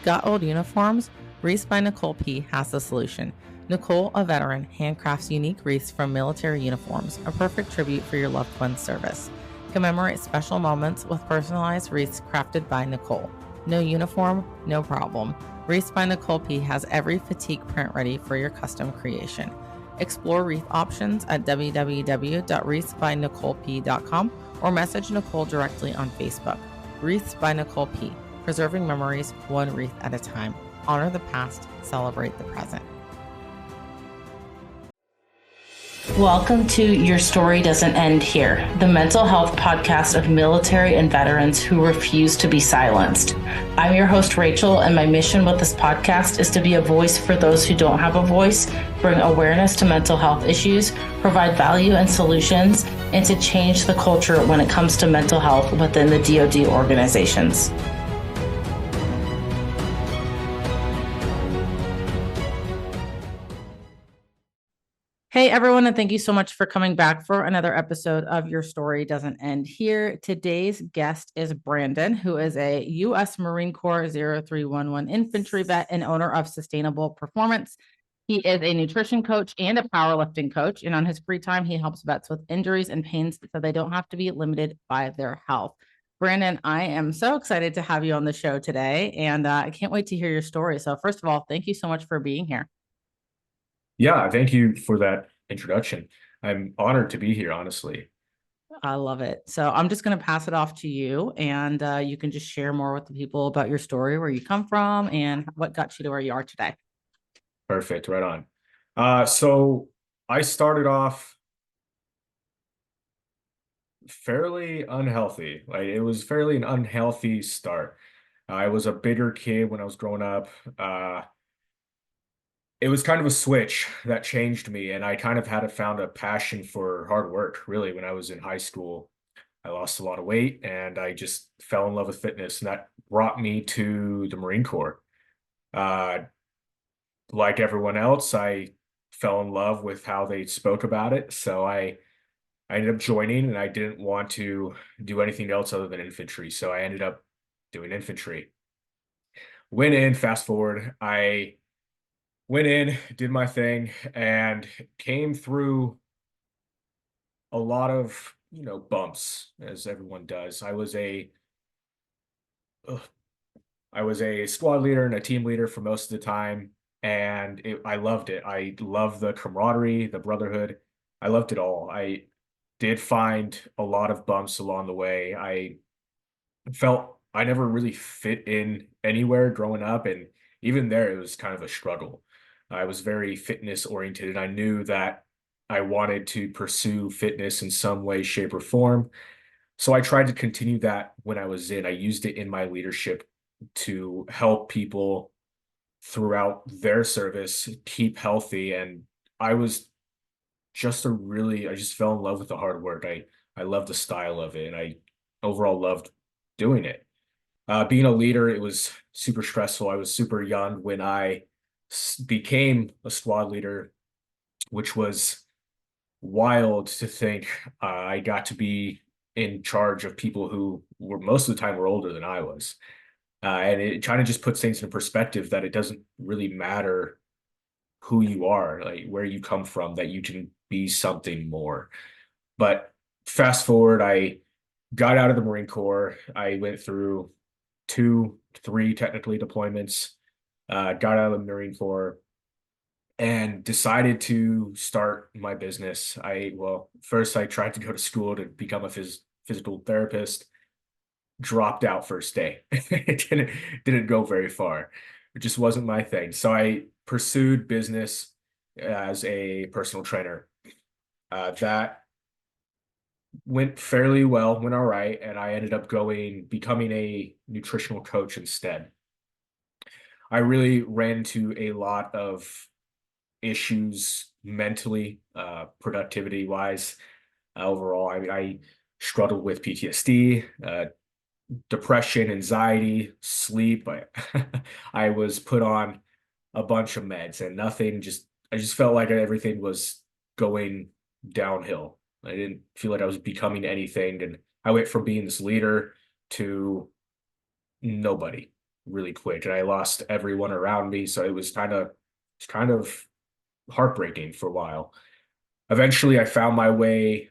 Got old uniforms? Wreaths by Nicole P. has the solution. Nicole, a veteran, handcrafts unique wreaths from military uniforms, a perfect tribute for your loved one's service. Commemorate special moments with personalized wreaths crafted by Nicole. No uniform, no problem. Wreaths by Nicole P. has every fatigue print ready for your custom creation. Explore wreath options at www.wreathsbynicoleph.com or message Nicole directly on Facebook. Wreaths by Nicole P. Preserving memories one wreath at a time. Honor the past, celebrate the present. Welcome to Your Story Doesn't End Here, the mental health podcast of military and veterans who refuse to be silenced. I'm your host, Rachel, and my mission with this podcast is to be a voice for those who don't have a voice, bring awareness to mental health issues, provide value and solutions, and to change the culture when it comes to mental health within the DoD organizations. Hey, everyone, and thank you so much for coming back for another episode of Your Story Doesn't End Here. Today's guest is Brandon, who is a U.S. Marine Corps 0311 infantry vet and owner of Sustainable Performance. He is a nutrition coach and a powerlifting coach, and on his free time, he helps vets with injuries and pains so they don't have to be limited by their health. Brandon, I am so excited to have you on the show today, and I can't wait to hear your story. So first of all, thank you so much for being here. Yeah, thank you for that introduction. I'm honored to be here, honestly. I love it. So I'm just going to pass it off to you, and you can just share more with the people about your story, where you come from, and what got you to where you are today. Perfect, right on. So I started off fairly unhealthy. Like it was fairly an unhealthy start. I was a bigger kid when I was growing up. It was kind of a switch that changed me, and I kind of had found a passion for hard work, really, when I was in high school. I lost a lot of weight and I just fell in love with fitness, and that brought me to the Marine Corps. Uh, like everyone else, I fell in love with how they spoke about it. So I ended up joining, and I didn't want to do anything else other than infantry. So I ended up doing infantry. Went in, fast forward, I went in, did my thing, and came through a lot of, bumps, as everyone does. Ugh, I was a squad leader and a team leader for most of the time, and I loved it. I loved the camaraderie, the brotherhood. I loved it all. I did find a lot of bumps along the way. I felt I never really fit in anywhere growing up, and even there, it was kind of a struggle. I was very fitness oriented, and I knew that I wanted to pursue fitness in some way, shape, or form. So I tried to continue that when I was in. I used it in my leadership to help people throughout their service keep healthy. And I was I just fell in love with the hard work. I loved the style of it, and I overall loved doing it. Being a leader, it was super stressful. I was super young when I became a squad leader, which was wild to think. I got to be in charge of people who were most of the time were older than I was. And it kind of just puts things in perspective that it doesn't really matter who you are, like where you come from, that you can be something more. But fast forward, I got out of the Marine Corps. I went through two, three technically deployments, got out of the Marine Corps, and decided to start my business. First I tried to go to school to become a physical therapist, dropped out first day. It didn't go very far. It just wasn't my thing. So I pursued business as a personal trainer. That went fairly well, went all right, and I ended up becoming a nutritional coach instead. I really ran into a lot of issues mentally, productivity wise. Overall, I struggled with PTSD, depression, anxiety, sleep. I was put on a bunch of meds, and I just felt like everything was going downhill. I didn't feel like I was becoming anything. And I went from being this leader to nobody. really quick, and I lost everyone around me. So it's kind of heartbreaking for a while. Eventually, I found my way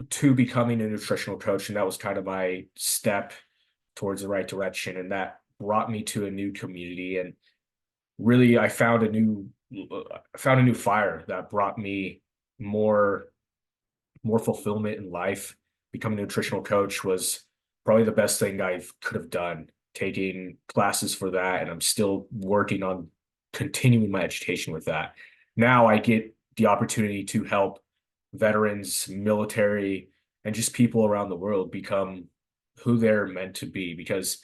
to becoming a nutritional coach, and that was kind of my step towards the right direction. And that brought me to a new community. And really, I found a new fire that brought me more more fulfillment in life. Becoming a nutritional coach was probably the best thing I could have done, taking classes for that. And I'm still working on continuing my education with that. Now I get the opportunity to help veterans, military, and just people around the world become who they're meant to be, because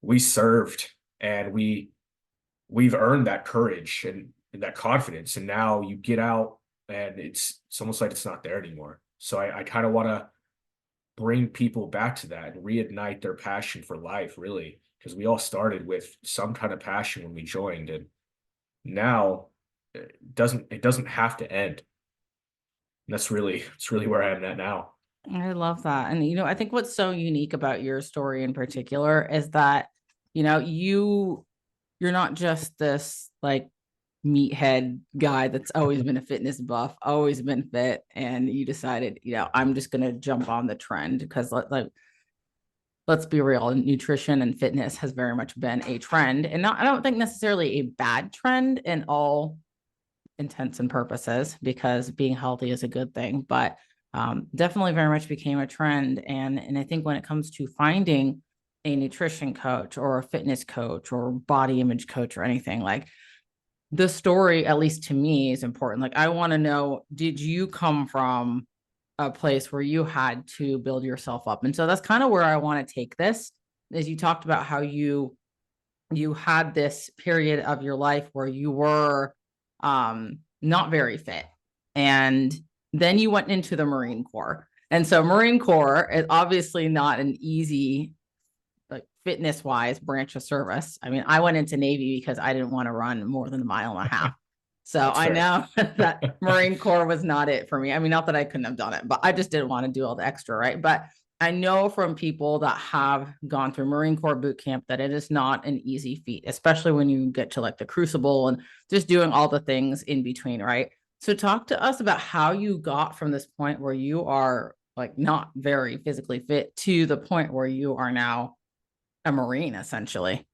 we served and we've earned that courage and that confidence. And now you get out and it's almost like it's not there anymore. So I kind of want to bring people back to that and reignite their passion for life, really, because we all started with some kind of passion when we joined, and now it doesn't have to end. And it's really where I am at now. I love that. And, I think what's so unique about your story in particular is that, you're not just this like meathead guy that's always been a fitness buff, always been fit. And you decided, I'm just going to jump on the trend because let's be real, nutrition and fitness has very much been a trend, and I don't think necessarily a bad trend in all intents and purposes, because being healthy is a good thing, but definitely very much became a trend. And I think when it comes to finding a nutrition coach or a fitness coach or body image coach or anything, like, the story, at least to me, is important. Like, I want to know, did you come from a place where you had to build yourself up? And so that's kind of where I want to take this, is you talked about how you had this period of your life where you were not very fit, and then you went into the Marine Corps. And so Marine Corps is obviously not an easy, like, fitness wise branch of service. I mean, I went into Navy because I didn't want to run more than a mile and a half. So I know that Marine Corps was not it for me. I mean, not that I couldn't have done it, but I just didn't want to do all the extra, right? But I know from people that have gone through Marine Corps boot camp that it is not an easy feat, especially when you get to like the crucible and just doing all the things in between, right? So talk to us about how you got from this point where you are like not very physically fit to the point where you are now a Marine, essentially.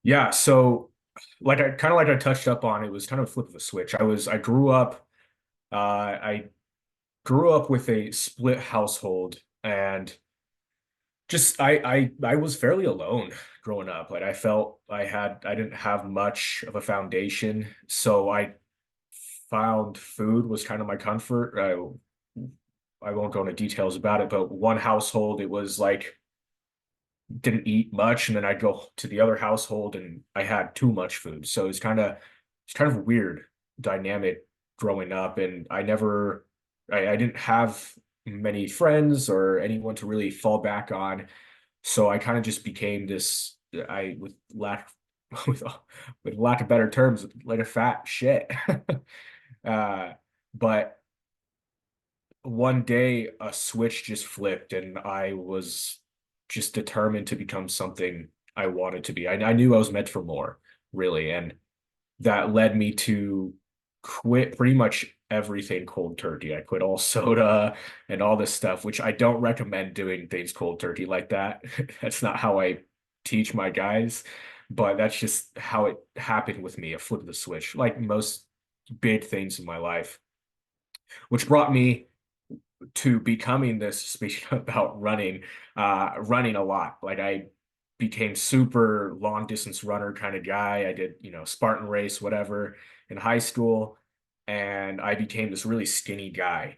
Yeah, so like I touched up on, it was kind of a flip of a switch. I grew up with a split household, and just I was fairly alone growing up. Like, I felt I didn't have much of a foundation, so I found food was kind of my comfort. I won't go into details about it, but one household, it was like didn't eat much, and then I'd go to the other household and I had too much food. So it's kind of a weird dynamic growing up, and I didn't have many friends or anyone to really fall back on. So I kind of just became this, I with lack with lack of better terms, like a fat shit. uh, but one day a switch just flipped, and I was just determined to become something I wanted to be. I knew I was meant for more, really, and that led me to quit pretty much everything cold turkey. I quit all soda and all this stuff, which I don't recommend doing things cold turkey like that. That's not how I teach my guys, but that's just how it happened with me, a flip of the switch, like most big things in my life, which brought me to becoming this, speaking about running, running a lot. Like, I became super long distance runner kind of guy. I did, Spartan race, whatever, in high school. And I became this really skinny guy.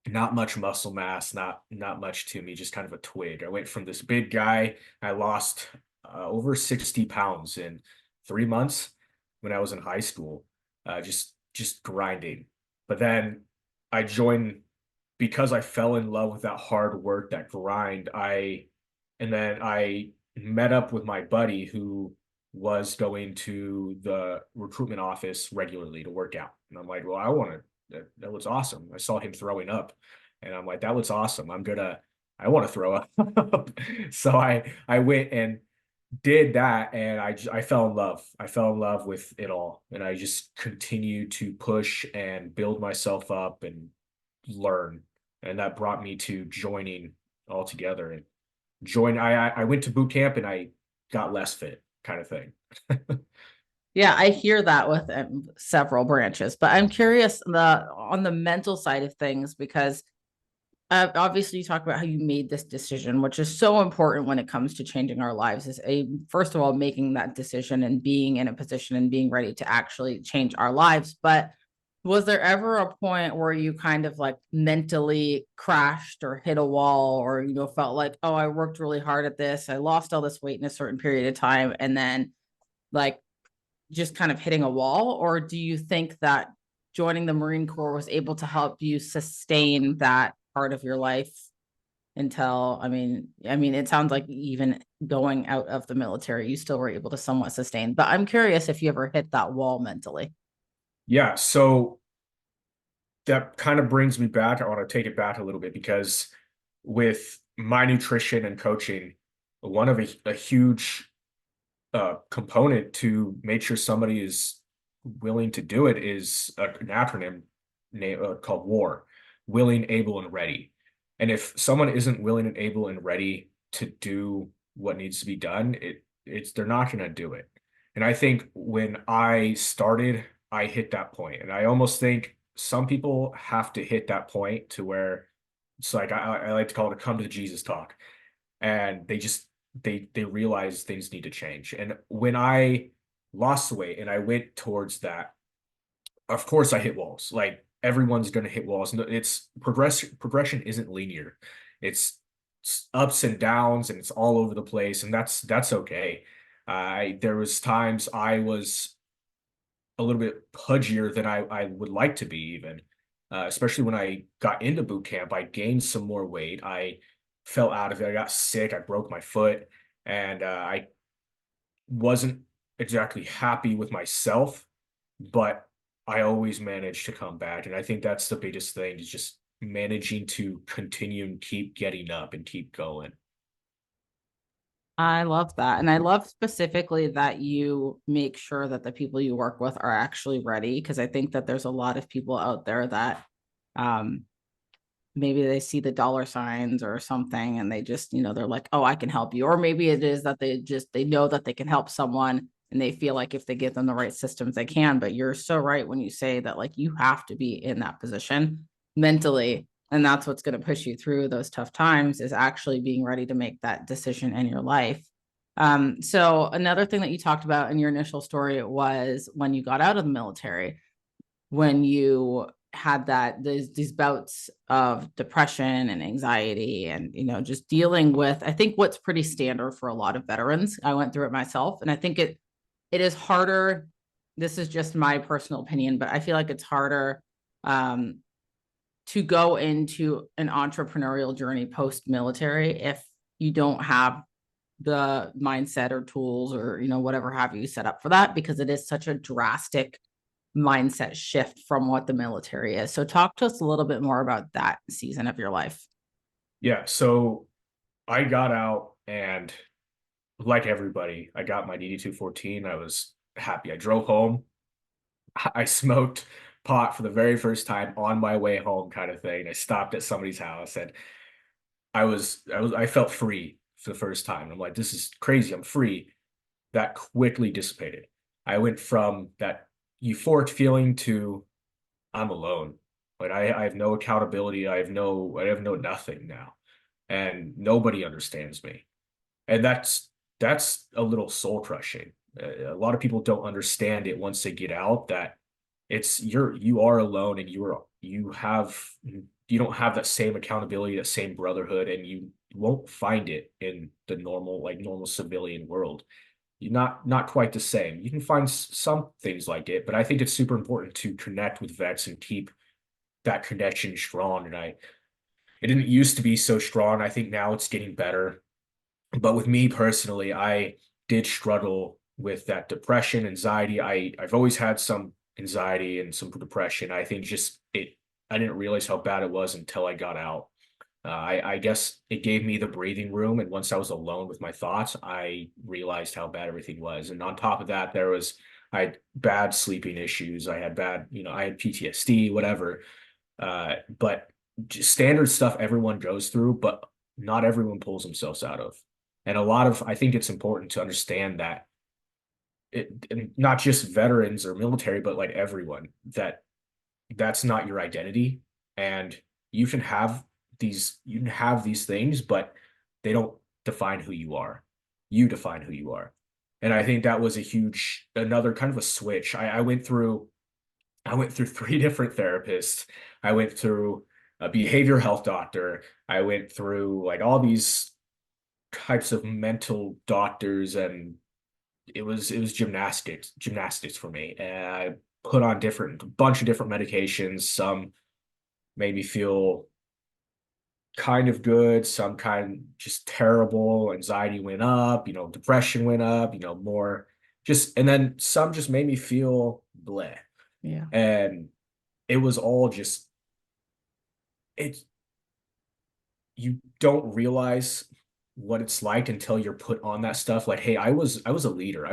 Not much muscle mass, not much to me, just kind of a twig. I went from this big guy. I lost over 60 pounds in 3 months when I was in high school, just grinding. But then I joined, because I fell in love with that hard work, that grind. And then I met up with my buddy who was going to the recruitment office regularly to work out. And I'm like, well, that looks awesome. I saw him throwing up, and I'm like, that looks awesome. I want to throw up. So I went and did that, and I fell in love. I fell in love with it all, and I just continued to push and build myself up and learn, and that brought me to joining all together and join. I went to boot camp and I got less fit, kind of thing. Yeah, I hear that with several branches, but I'm curious on the mental side of things because obviously you talk about how you made this decision, which is so important when it comes to changing our lives. Is a first of all making that decision and being in a position and being ready to actually change our lives. But was there ever a point where you kind of like mentally crashed or hit a wall, or felt like, oh, I worked really hard at this, I lost all this weight in a certain period of time, and then like just kind of hitting a wall? Or do you think that joining the Marine Corps was able to help you sustain that part of your life until, I mean, it sounds like even going out of the military, you still were able to somewhat sustain. But I'm curious if you ever hit that wall mentally. Yeah, so that kind of brings me back. I want to take it back a little bit because with my nutrition and coaching, one of a huge component to make sure somebody is willing to do it is an acronym called WAR, willing, able, and ready. And if someone isn't willing and able and ready to do what needs to be done, it's they're not going to do it. And I think when I started, I hit that point, and I almost think some people have to hit that point to where it's like I like to call it a come to Jesus talk, and they realize things need to change. And when I lost the weight and I went towards that, of course I hit walls. Like everyone's going to hit walls. It's progression isn't linear. It's ups and downs and it's all over the place, and that's okay. There was times I was a little bit pudgier than I would like to be even. Especially when I got into boot camp, I gained some more weight. I fell out of it. I got sick. I broke my foot, and I wasn't exactly happy with myself, but I always managed to come back. And I think that's the biggest thing is just managing to continue and keep getting up and keep going. I love that. And I love specifically that you make sure that the people you work with are actually ready. Because I think that there's a lot of people out there that um, maybe they see the dollar signs or something and they just, they're like, oh, I can help you. Or maybe it is that they know that they can help someone and they feel like if they give them the right systems, they can. But you're so right when you say that, like, you have to be in that position mentally. And that's what's going to push you through those tough times is actually being ready to make that decision in your life. So another thing that you talked about in your initial story was when you got out of the military, when you had these bouts of depression and anxiety and just dealing with, I think, what's pretty standard for a lot of veterans. I went through it myself, and I think it is harder. This is just my personal opinion, but I feel like it's harder to go into an entrepreneurial journey post military if you don't have the mindset or tools or whatever have you set up for that, because it is such a drastic mindset shift from what the military is. So talk to us a little bit more about that season of your life. Yeah, so I got out and like everybody, I got my DD-214. I was happy. I drove home. I smoked pot for the very first time on my way home, kind of thing. I stopped at somebody's house and I felt free for the first time. I'm like, this is crazy. I'm free. That quickly dissipated. I went from that euphoric feeling to I'm alone. Like I have no accountability. I have no nothing now. And nobody understands me. And that's a little soul crushing. A lot of people don't understand it once they get out that you are alone and you don't have that same accountability, that same brotherhood, and you won't find it in the normal civilian world. You're not quite the same. You can find some things like it, but I think it's super important to connect with vets and keep that connection strong. And it didn't used to be so strong. I think now it's getting better. But with me personally, I did struggle with that depression, anxiety. I've always had some anxiety and some depression. I think just I didn't realize how bad it was until I got out. I guess it gave me the breathing room. And once I was alone with my thoughts, I realized how bad everything was. And on top of that, I had bad sleeping issues. I had I had PTSD, whatever. But just standard stuff everyone goes through, but not everyone pulls themselves out of. And I think it's important to understand that and not just veterans or military, but like everyone, that's not your identity. And you can have these things, but they don't define who you are. You define who you are. And I think that was another kind of a switch. I went through three different therapists. I went through a behavioral health doctor. I went through like all these types of mental doctors, and it was gymnastics for me. And I put on bunch of different medications. Some made me feel kind of good, some kind just terrible. Anxiety went up, depression went up, more and then some just made me feel bleh. Yeah. And it was all just it you don't realize what it's like until you're put on that stuff. Like, hey, I was a leader.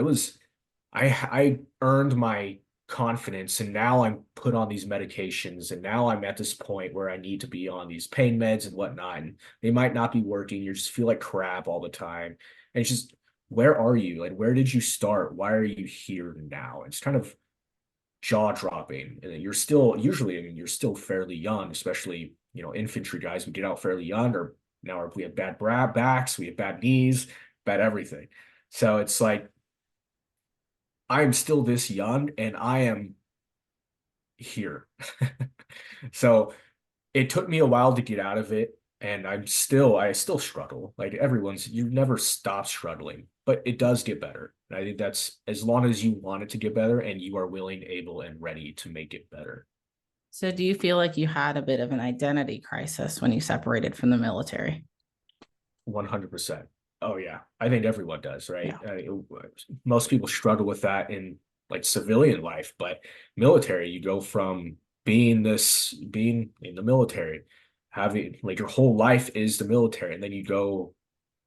I earned my confidence, and now I'm put on these medications, and now I'm at this point where I need to be on these pain meds and whatnot, and they might not be working. You just feel like crap all the time. And it's just, where are you? And where did you start? Why are you here now? It's kind of jaw dropping. And you're still usually, I mean, you're still fairly young, especially, infantry guys. We get out fairly young, or now we have bad backs, we have bad knees, bad everything. So it's like, I'm still this young and I am here. So it took me a while to get out of it. And I still struggle. Like you never stop struggling, but it does get better. And I think that's as long as you want it to get better and you are willing, able, and ready to make it better. So do you feel like you had a bit of an identity crisis when you separated from the military? 100%. Oh yeah, I think everyone does, right? Yeah. Most people struggle with that in like civilian life, but military, you go from being in the military, having like your whole life is the military, and then you go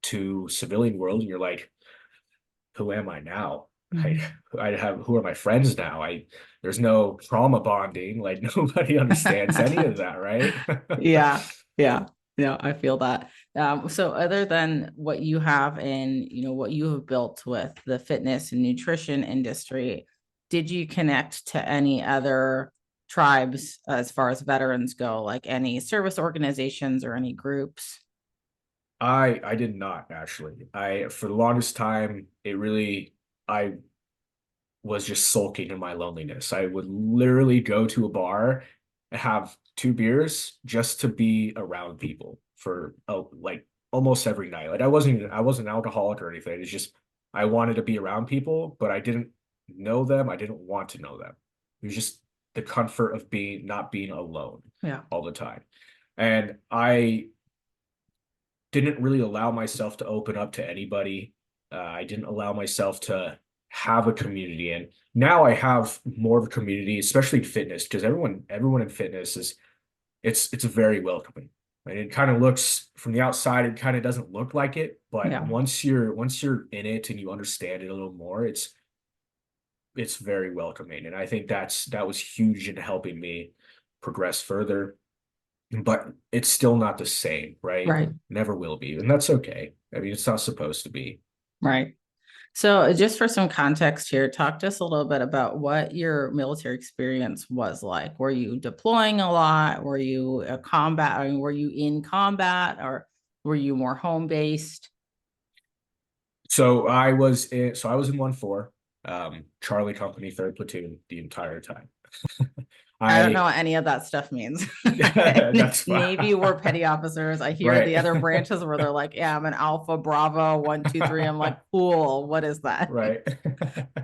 to civilian world, and you're like, who am I now? I Mhm. who are my friends now? There's no trauma bonding, like nobody understands any of that, right? Yeah. Yeah. Yeah. I feel that. So other than what you have in, what you have built with the fitness and nutrition industry, did you connect to any other tribes as far as veterans go, like any service organizations or any groups? I did not actually. I For the longest time, I was just sulking in my loneliness. I would literally go to a bar and have two beers just to be around people for like almost every night. Like I wasn't an alcoholic or anything. It's just I wanted to be around people, but I didn't know them. I didn't want to know them. It was just the comfort of being not being alone Yeah. all the time. And I didn't really allow myself to open up to anybody. I didn't allow myself to have a community, and now I have more of a community, especially in fitness, because everyone in fitness it's very welcoming. And it kind of looks from the outside, it kind of doesn't look like it, but Yeah. once you're in it and you understand it a little more, it's very welcoming. And I think that was huge in helping me progress further, but it's still not the same, right? Right. Never will be. And that's okay. I mean, it's not supposed to be. Right. So, just for some context here, talk to us a little bit about what your military experience was like. Were you deploying a lot? Were you a combat? I mean, were you in combat or were you more home based? So I was in 1-4, Charlie Company, 3rd Platoon the entire time. I don't know I what any of that stuff means. That's fine. Navy were petty officers. I hear the Right. other branches where they're like, yeah, I'm an Alpha Bravo 1, 2, 3. I'm like, cool. What is that? Right.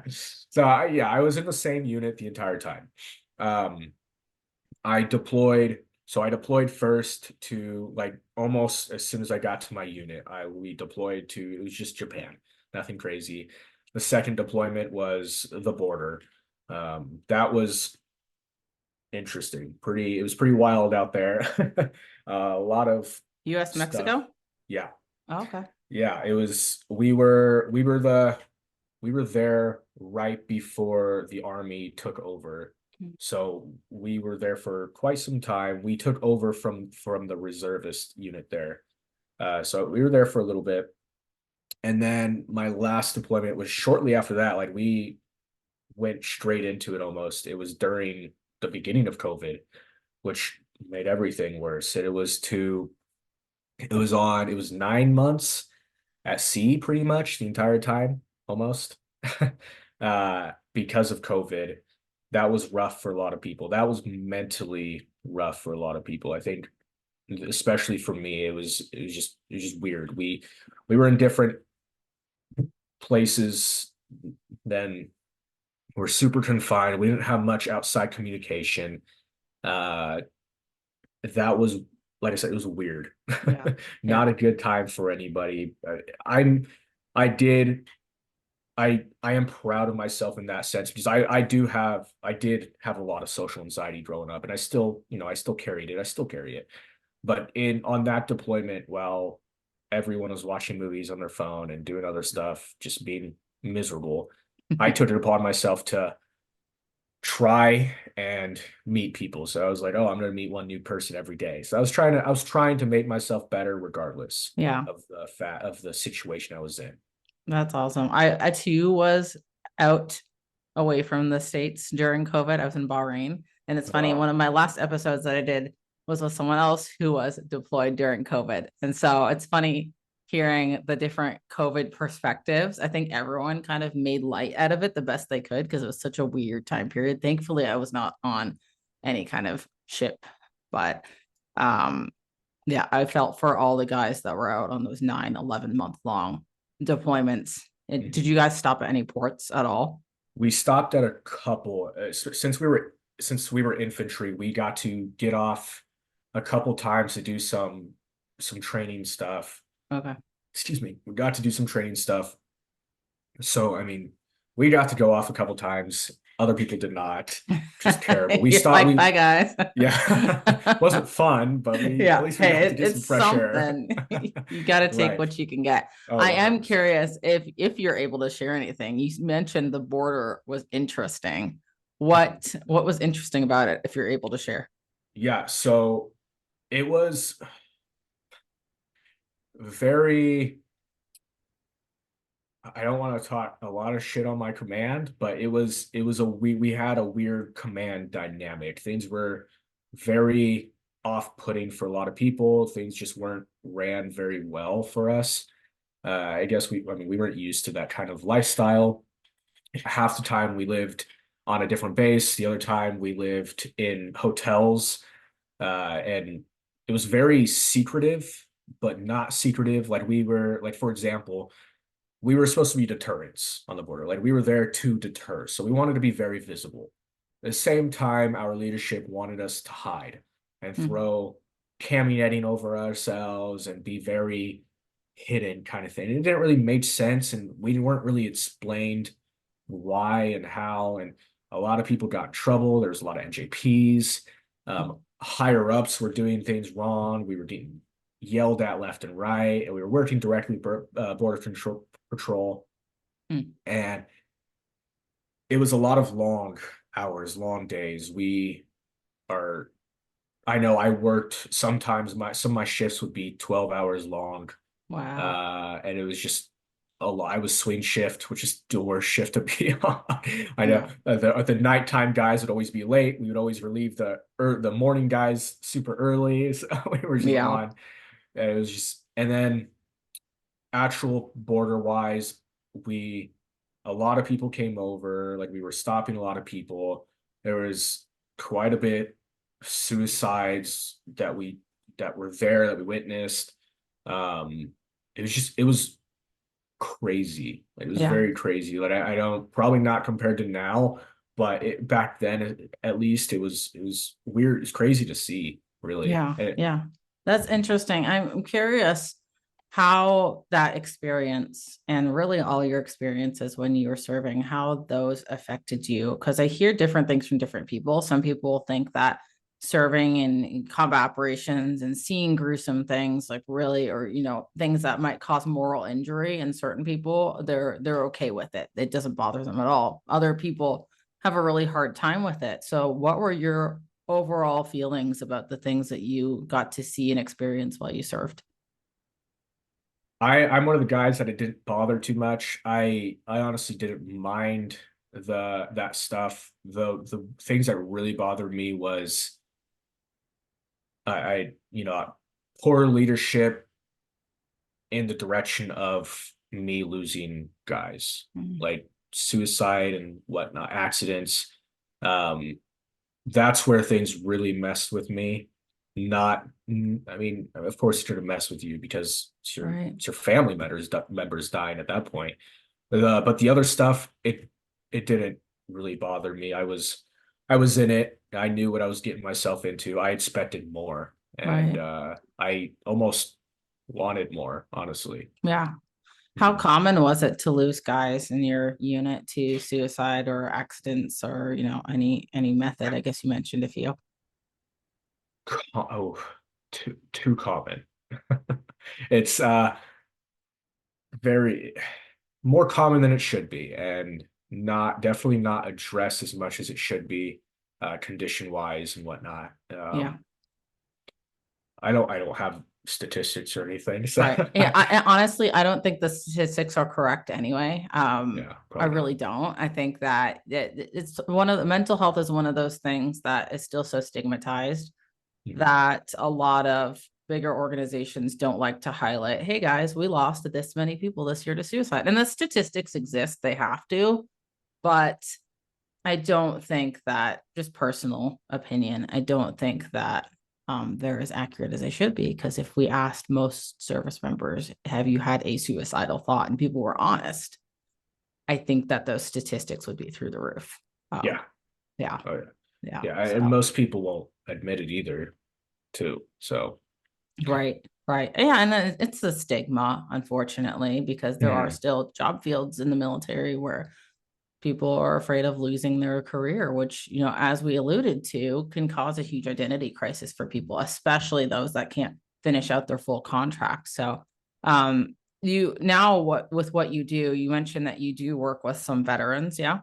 So yeah, I was in the same unit the entire time. Um, I deployed first to like almost as soon as I got to my unit. We deployed to it was just Japan, nothing crazy. The second deployment was the border. That was interesting. It was pretty wild out there. A lot of US, stuff. Mexico? Yeah. Oh, okay. Yeah, it was we were there right before the army took over. Mm. So we were there for quite some time. We took over from the reservist unit there. So we were there for a little bit. And then my last deployment was shortly after that. Like we went straight into it almost. It was during the beginning of COVID, which made everything worse. And it was 9 months at sea pretty much the entire time, almost. Because of COVID. That was rough for a lot of people. That was mentally rough for a lot of people. I think, especially for me, it was just weird. We were in different places, then we're super confined. We didn't have much outside communication. Uh, that was, like I said, it was weird. Yeah. Yeah. Not a good time for anybody. I'm, I did, I am proud of myself in that sense because I did have a lot of social anxiety growing up, and I still, I still carried it. I still carry it. But on that deployment, while everyone was watching movies on their phone and doing other stuff, just being miserable, I took it upon myself to try and meet people. So I was like, oh, I'm going to meet one new person every day. So I was trying to make myself better regardless Yeah. of the situation I was in. That's awesome. I too was out away from the States during COVID. I was in Bahrain. And it's funny, Wow. one of my last episodes that I did was with someone else who was deployed during COVID. And so it's funny hearing the different COVID perspectives. I think everyone kind of made light out of it the best they could because it was such a weird time period. Thankfully, I was not on any kind of ship, but yeah, I felt for all the guys that were out on those 9-11 month long deployments. Did you guys stop at any ports at all? We stopped at a couple since we were infantry, we got to get off a couple times to do some training stuff. Okay. Excuse me. We got to do some training stuff. So, I mean, we got to go off a couple times. Other people did not, which is terrible. We You're stopped. like, bye guys. Yeah, wasn't fun, but at Yeah. least we got Hey, to get some it's fresh air. something. You got to take Right. what you can get. Oh, I am 100%. curious if you're able to share anything. You mentioned the border was interesting. What was interesting about it if you're able to share? Yeah, so it was very I don't want to talk a lot of shit on my command, but we had a weird command dynamic. Things were very off-putting for a lot of people. Things just weren't ran very well for us. I guess I mean, we weren't used to that kind of lifestyle. Half the time we lived on a different base. The other time we lived in hotels, and it was very secretive, but not secretive. Like for example, we were supposed to be deterrents on the border. Like we were there to deter. So we wanted to be very visible. At the same time, our leadership wanted us to hide and Mhm. throw cami netting over ourselves and be very hidden kind of thing. And it didn't really make sense, and we weren't really explained why and how. And a lot of people got in trouble. There was a lot of NJPs. Higher ups were doing things wrong. We were getting yelled at left and right, and we were working directly with border control patrol, Mm. and it was a lot of long hours, long days. Are, I know I worked sometimes some of my shifts would be 12 hours long. Wow. And it was just a lot. I was swing shift, which is the worst shift to be on. I know Yeah. the nighttime guys would always be late. We would always relieve the morning guys super early. So we were just Yeah. on. And it was just, and then actual border wise, we a lot of people came over, like we were stopping a lot of people. There was quite a bit of suicides that were there that we witnessed. It was crazy. Like, it was Yeah. very crazy. Like I don't probably not compared to now, but back then at least it was weird. It's crazy to see, really. Yeah. Yeah. That's interesting. I'm curious how that experience and really all your experiences when you were serving, how those affected you. Because I hear different things from different people. Some people think that serving in combat operations and seeing gruesome things like really, or, you know, things that might cause moral injury in certain people, they're okay with it. It doesn't bother them at all. Other people have a really hard time with it. So what were your overall feelings about the things that you got to see and experience while you served? I'm one of the guys that it didn't bother too much. I honestly didn't mind that stuff. The things that really bothered me was you know, poor leadership in the direction of me losing guys, like suicide and whatnot, accidents. Um, that's where things really messed with me. Not, I mean, of course, it's going to mess with you because Right. it's your family members dying at that point. But the other stuff, it didn't really bother me. I was in it. I knew what I was getting myself into. I expected more, and Right. I almost wanted more, honestly. Yeah. How Mhm. common was it to lose guys in your unit to suicide or accidents or, you know, any method? I guess you mentioned a few. Oh, too common. It's very more common than it should be, and not definitely not addressed as much as it should be, condition wise and whatnot. Yeah. I don't have statistics or anything, so Right. Yeah. Honestly, I don't think the statistics are correct anyway. yeah, I probably really not. don't. I think that it's one of the mental health is one of those things that is still so stigmatized Mhm. that a lot of bigger organizations don't like to highlight, hey guys, we lost this many people this year to suicide. And the statistics exist, they have to, but I don't think that, just personal opinion, I don't think that they're as accurate as they should be. Because if we asked most service members, have you had a suicidal thought? And people were honest, I think that those statistics would be through the roof. Yeah. Yeah. Oh yeah. Yeah. Yeah, and So, most people won't admit it either, too. So, right. Right. Yeah. And then it's the stigma, unfortunately, because there are mhm. still job fields in the military where people are afraid of losing their career, which, you know, as we alluded to, can cause a huge identity crisis for people, especially those that can't finish out their full contract. So, you now what with what you do, you mentioned that you do work with some veterans, yeah?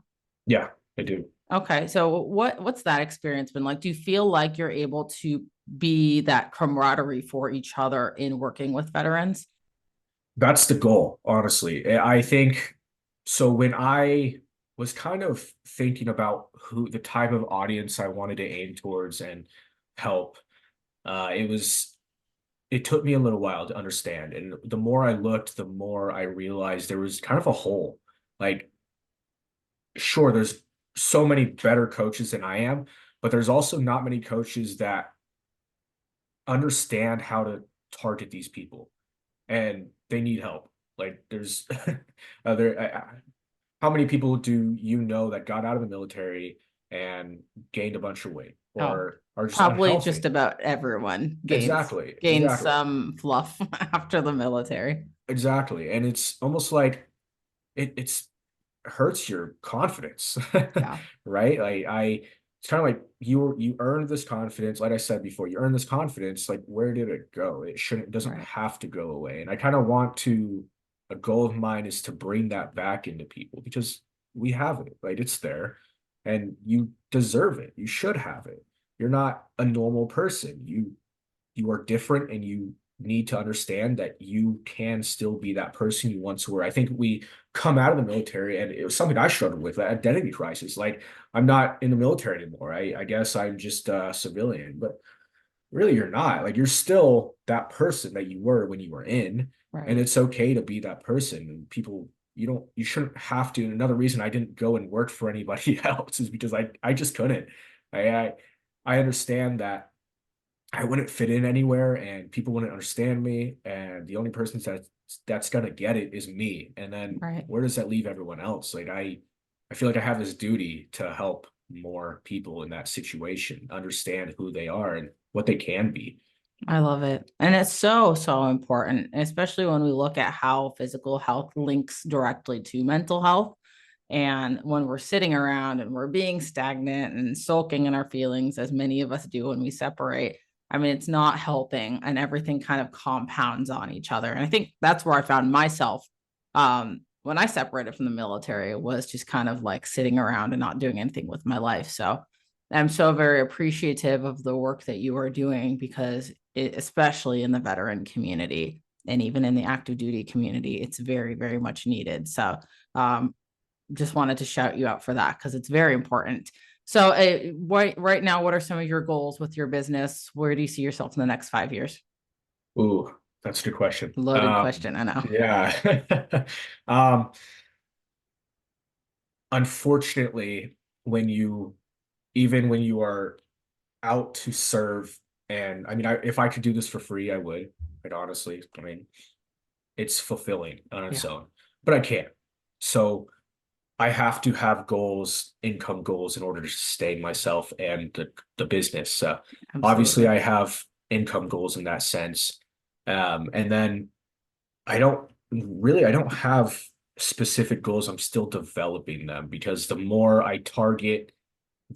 Yeah, I do. Okay, so what's that experience been like? Do you feel like you're able to be that camaraderie for each other in working with veterans? That's the goal, honestly. I think so. When I was kind of thinking about who the type of audience I wanted to aim towards and help, it was it took me a little while to understand. And the more I looked, the more I realized there was kind of a hole. Like, sure, there's so many better coaches than I am, but there's also not many coaches that understand how to target these people, and they need help. Like, there's other how many people do you know that got out of the military and gained a bunch of weight Oh, or are just probably just unhealthy? about everyone Exactly, gains exactly, some fluff after the military. exactly. And it's almost like it's hurts your confidence, Yeah, right? It's kind of like you earned this confidence. Like I said before, you earned this confidence. Like, where did it go? It doesn't right. have to go away. And I kind of want to, a goal of mine is to bring that back into people because we have it, right? It's there and you deserve it. You should have it. You're not a normal person. You are different and you need to understand that you can still be that person you once were. I think we come out of the military and it was something I struggled with, that identity crisis. Like, I'm not in the military anymore. I guess I'm just a civilian, but really you're not. Like, you're still that person that you were when you were in, and Right. it's okay to be that person. And you shouldn't have to. And another reason I didn't go and work for anybody else is because I just couldn't. I I, I understand that I wouldn't fit in anywhere and people wouldn't understand me. And the only person that's gonna get it is me. And then Right. where does that leave everyone else? Like, I feel like I have this duty to help more people in that situation understand who they are and what they can be. I love it. And it's so, so important, especially when we look at how physical health links directly to mental health. And when we're sitting around and we're being stagnant and sulking in our feelings, as many of us do when we separate, I mean, it's not helping, and everything kind of compounds on each other. And I think that's where I found myself when I separated from the military, was just kind of like sitting around and not doing anything with my life. So I'm so very appreciative of the work that you are doing, because especially in the veteran community and even in the active duty community, it's very, very much needed. So just wanted to shout you out for that, because it's very important. So right now, what are some of your goals with your business? Where do you see yourself in the next 5 years? Ooh, that's a good question. Loaded question, I know. Yeah. Unfortunately, even when you are out to serve, and I mean, if I could do this for free, I would, quite honestly. I mean, it's fulfilling on its own, but I can't. So I have to have goals, income goals, in order to sustain myself and the business. Obviously, I have income goals in that sense. And then I don't have specific goals. I'm still developing them, because the more I target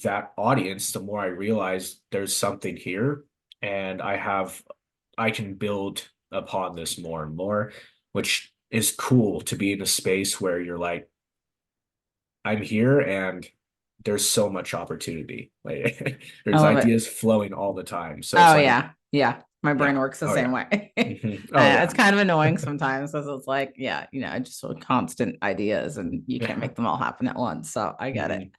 that audience, the more I realize there's something here, and I can build upon this more and more, which is cool to be in a space where you're like, I'm here and there's so much opportunity. Like there's ideas flowing all the time. So it's like, yeah. My brain works the same way. It's kind of annoying sometimes, because it's like, just so constant ideas, and you can't make them all happen at once. So I get it.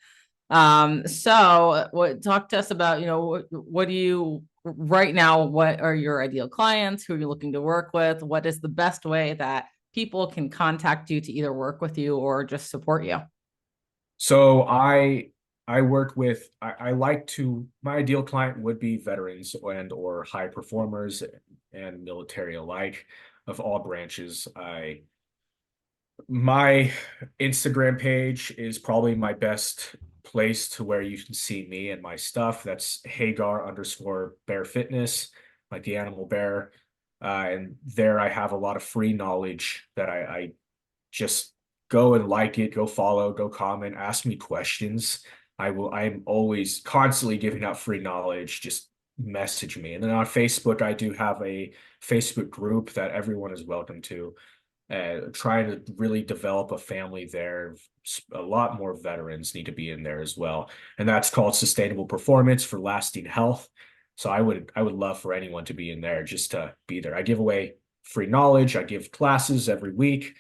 So talk to us about, what do you right now, what are your ideal clients? Who are you looking to work with? What is the best way that people can contact you to either work with you or just support you? So I work with, my ideal client would be veterans or high performers and military alike, of all branches. My Instagram page is probably my best place to where you can see me and my stuff. That's Hagar_bear fitness, like the animal bear. And there I have a lot of free knowledge that I just go and like it, go follow, go comment, ask me questions. I'm always constantly giving out free knowledge. Just message me. And then on Facebook, I do have a Facebook group that everyone is welcome to. Trying to really develop a family there. A lot more veterans need to be in there as well. And that's called Sustainable Performance for Lasting Health. So I would love for anyone to be in there, just to be there. I give away free knowledge. I give classes every week,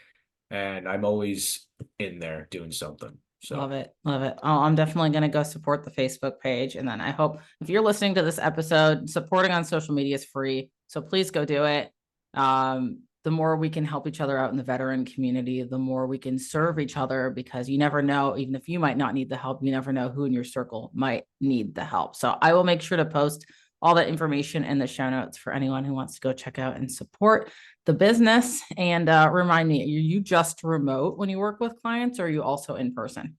and I'm always in there doing something. So love it. Love it. Oh, I'm definitely going to go support the Facebook page. And then I hope, if you're listening to this episode, supporting on social media is free. So please go do it. The more we can help each other out in the veteran community, the more we can serve each other, because you never know, even if you might not need the help, you never know who in your circle might need the help. So I will make sure to post all that information in the show notes for anyone who wants to go check out and support the business. And remind me, are you just remote when you work with clients, or are you also in person?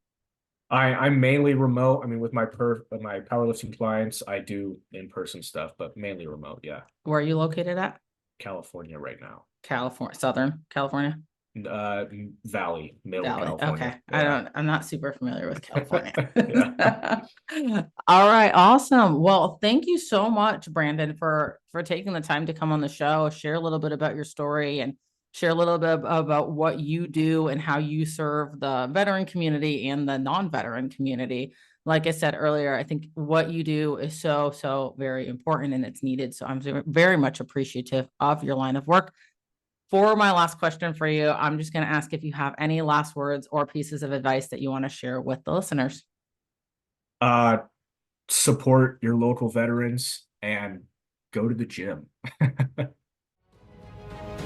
I'm mainly remote. I mean, with my powerlifting clients, I do in-person stuff, but mainly remote. Yeah. Where are you located at? California right now. Southern California? Valley, middle California. California. Okay. Yeah. I'm not super familiar with California. All right. Awesome. Well, thank you so much, Brandon, for taking the time to come on the show, share a little bit about your story, and share a little bit about what you do and how you serve the veteran community and the non-veteran community. Like I said earlier, I think what you do is so, so very important, and it's needed. So I'm very much appreciative of your line of work. For my last question for you, I'm just going to ask if you have any last words or pieces of advice that you want to share with the listeners. Support your local veterans and go to the gym.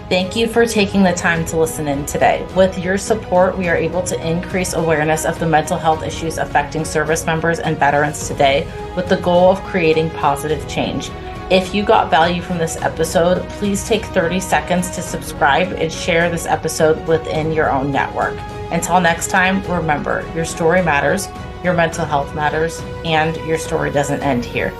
Thank you for taking the time to listen in today. With your support, we are able to increase awareness of the mental health issues affecting service members and veterans today, with the goal of creating positive change. If you got value from this episode, please take 30 seconds to subscribe and share this episode within your own network. Until next time, remember, your story matters, your mental health matters, and your story doesn't end here.